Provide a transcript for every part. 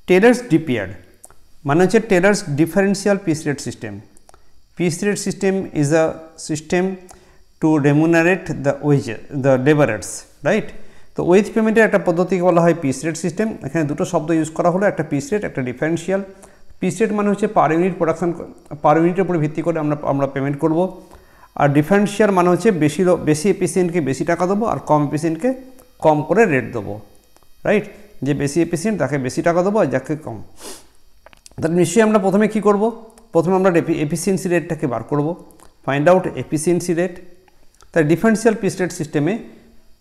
Taylor's DPR মানে হচ্ছে Taylor's differential piece rate system. Piece rate system is a system to remunerate the labourers, right. তো wage পেমেন্টের একটা পদ্ধতিকে বলা হয় পিস রেট সিস্টেম। এখানে দুটো শব্দ ইউজ করা হলো, একটা পিস রেট, একটা ডিফারেন্সিয়াল। পিস রেট মানে হচ্ছে পার ইউনিট প্রোডাকশন, পার ইউনিটের উপরে ভিত্তি করে আমরা পেমেন্ট করব। আর ডিফারেন্সিয়াল মানে হচ্ছে বেশি এফিসিয়েন্টকে বেশি টাকা দেবো আর কম এফিসিয়েন্টকে কম করে রেট দেবো, রাইট। যে বেশি এফিসিয়েন্ট তাকে বেশি টাকা দেবো আর যাকে কম। তাহলে নিশ্চয়ই আমরা প্রথমে কী করব, প্রথমে আমরা এফিসিয়েন্সি রেটটাকে বার করব, ফাইন্ড আউট এফিসিয়েন্সি রেট। তাই ডিফারেন্সিয়াল পিস রেট সিস্টেমে,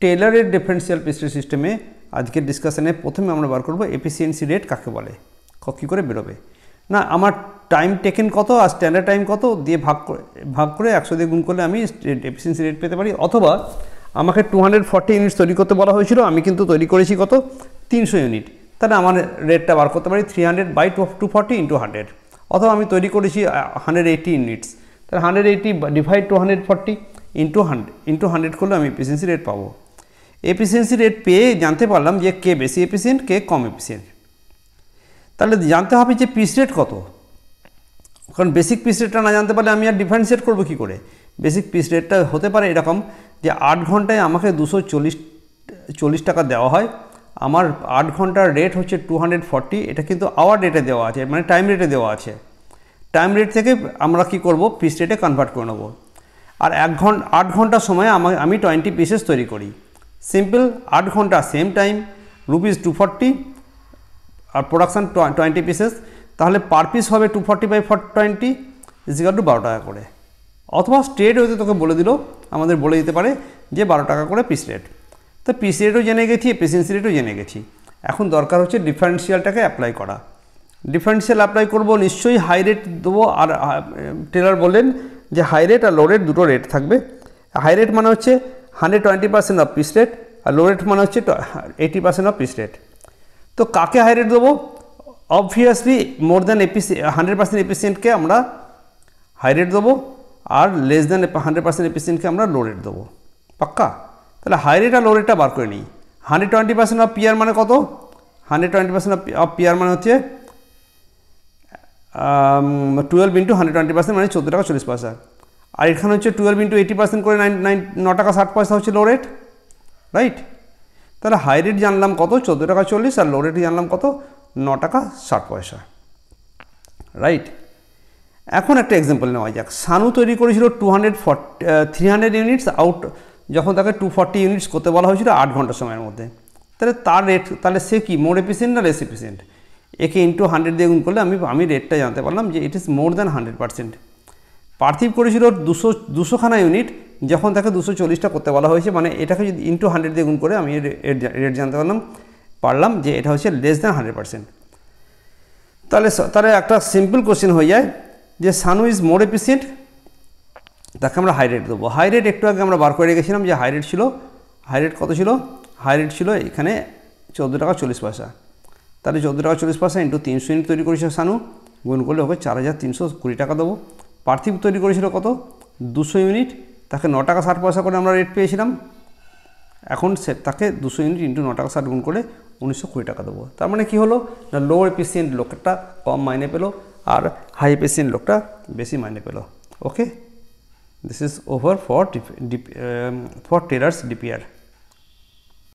টেলরের ডিফারেন্সিয়াল পিস রেট সিস্টেমে আজকের ডিসকাশনে প্রথমে আমরা বার করব এফিসিয়েন্সি রেট কাকে বলে, কী করে বেরোবে। না আমার টাইম টেকেন কত আর স্ট্যান্ডার্ড টাইম কত দিয়ে ভাগ করে 100 দিয়ে গুণ করলে আমি এফিসিয়েন্সি রেট পেতে পারি। অথবা আমাকে 240 ইউনিটস তৈরি করতে বলা হয়েছিল, আমি কিন্তু তৈরি করেছি কত 300 ইউনিট, তাহলে আমার রেটটা বার করতে পারি 300/240 × 100। অথবা আমি তৈরি করেছি 180 ইউনিটস, তাহলে 180 ডিভাইড 240 × 100 করলে আমি এফিসিয়েন্সি রেট পাবো। এফিসিয়েন্সি রেট পেয়ে জানতে পারলাম যে কে বেশি এফিসিয়েন্ট কে কম এফিসিয়েন্ট। তাহলে জানতে হবে যে পিস রেট কত, কারণ বেসিক পিস রেটটা না জানতে পারলে আমি আর ডিফারেন্সিয়েট করবো কী করে। বেসিক পিস রেটটা হতে পারে এরকম যে 8 ঘন্টায় আমাকে 240 টাকা দেওয়া হয়, আমার 8 ঘন্টার রেট হচ্ছে 240, এটা কিন্তু আওয়ার রেটে দেওয়া আছে, মানে টাইম রেটে দেওয়া আছে। টাইম রেট থেকে আমরা কি করব, পিস রেটে কনভার্ট করে নেব। আর 8 ঘন্টার সময় আমি 20 পিসেস তৈরি করি। সিম্পল, 8 ঘন্টা সেম টাইম, ₹240 আর প্রোডাকশান 20 পিসেস, তাহলে পার পিস হবে 240/20 = 12 টাকা করে। অথবা স্ট্রেট হয়তো তোকে বলে দিল, আমাদের বলে দিতে পারে যে 12 টাকা করে পিস রেট। তো পিস রেটও জেনে গেছি, এফিসিয়েন্সি রেটও জেনে গেছি। এখন দরকার হচ্ছে ডিফারেন্সিয়ালটাকে অ্যাপ্লাই করা। ডিফারেন্সিয়াল অ্যাপ্লাই করব, নিশ্চয়ই হাই রেট দেবো। আর টেলার বললেন যে হাই রেট আর লো রেট দুটো রেট থাকবে। হাই রেট মানে হচ্ছে 120% অফ পিস রেট, আর লো রেট মানে হচ্ছে 80% অফ পিস রেট। তো কাকে হাই রেট দেবো? অবভিয়াসলি মোর দ্যান 100% এফিসিয়েন্টকে আমরা হাই রেট দেবো, আর লেস দ্যান 100% এফিসিয়েন্টকে আমরা লো রেট দেবো। পাক্কা? তাহলে হাই রেট আর লো রেটটা বার করে নিই। 120% অফ পিআর মানে কত? 120% অফ পিআর মানে হচ্ছে 12 × 120% মানে 14 টাকা 40 পয়সা। আর এখানে হচ্ছে 12 × 80% করে 9 টাকা 60 পয়সা হচ্ছে লো রেট, রাইট। তাহলে হাই রেট জানলাম কত 14 টাকা 40, আর লো রেট জানলাম কত 9 টাকা 60 পয়সা, রাইট। এখন একটা এক্সাম্পল নেওয়া যাক। সানু তৈরি করেছিল 300 ইউনিটস আউট, যখন তাকে 240 ইউনিটস করতে বলা হয়েছিল 8 ঘন্টা সময়ের মধ্যে। তাহলে তার রেট, তাহলে সে কি মোর এফিসিয়েন্ট না লেস এফিসিয়েন্ট? একে × 100 দিয়ে গুণ করলে আমি রেটটা জানতে পারলাম যে ইট ইজ মোর দ্যান 100%। পার্থিব করেছিল 200খানা ইউনিট, যখন তাকে 240টা করতে বলা হয়েছে, মানে এটাকে যদি × 100 দিয়ে গুণ করে আমি রেট জানতে পারলাম যে এটা হচ্ছে লেস দ্যান 100%। তাহলে একটা সিম্পল কোশ্চেন হয়ে যায় যে সানু ইজ মোর এফিসিয়েন্ট, তাকে আমরা হাই রেট দেবো। হাই রেট একটু আগে আমরা বার করে রেখেছিলাম যে হাই রেট কত ছিল? হাই রেট ছিল এখানে 14 টাকা 40 পয়সা। তাহলে 14 টাকা 40 পয়সা × 300 ইউনিট তৈরি করেছিল সানু, গুণ করলে ওকে 4320 টাকা দেবো। পার্থিব তৈরি করেছিল কত? 200 ইউনিট, তাকে 9 টাকা 60 পয়সা করে আমরা রেট পেয়েছিলাম। এখন তাকে 200 ইউনিট × 9 টাকা 60 গুণ করে 1920 টাকা দেবো। তার মানে কী হলো না, লো এফিসিয়েন্ট লোকটা কম মাইনে পেলো আর হাই এফিসিয়েন্ট লোকটা বেশি মাইনে পেলো। Okay, this is over for Taylor's DPR.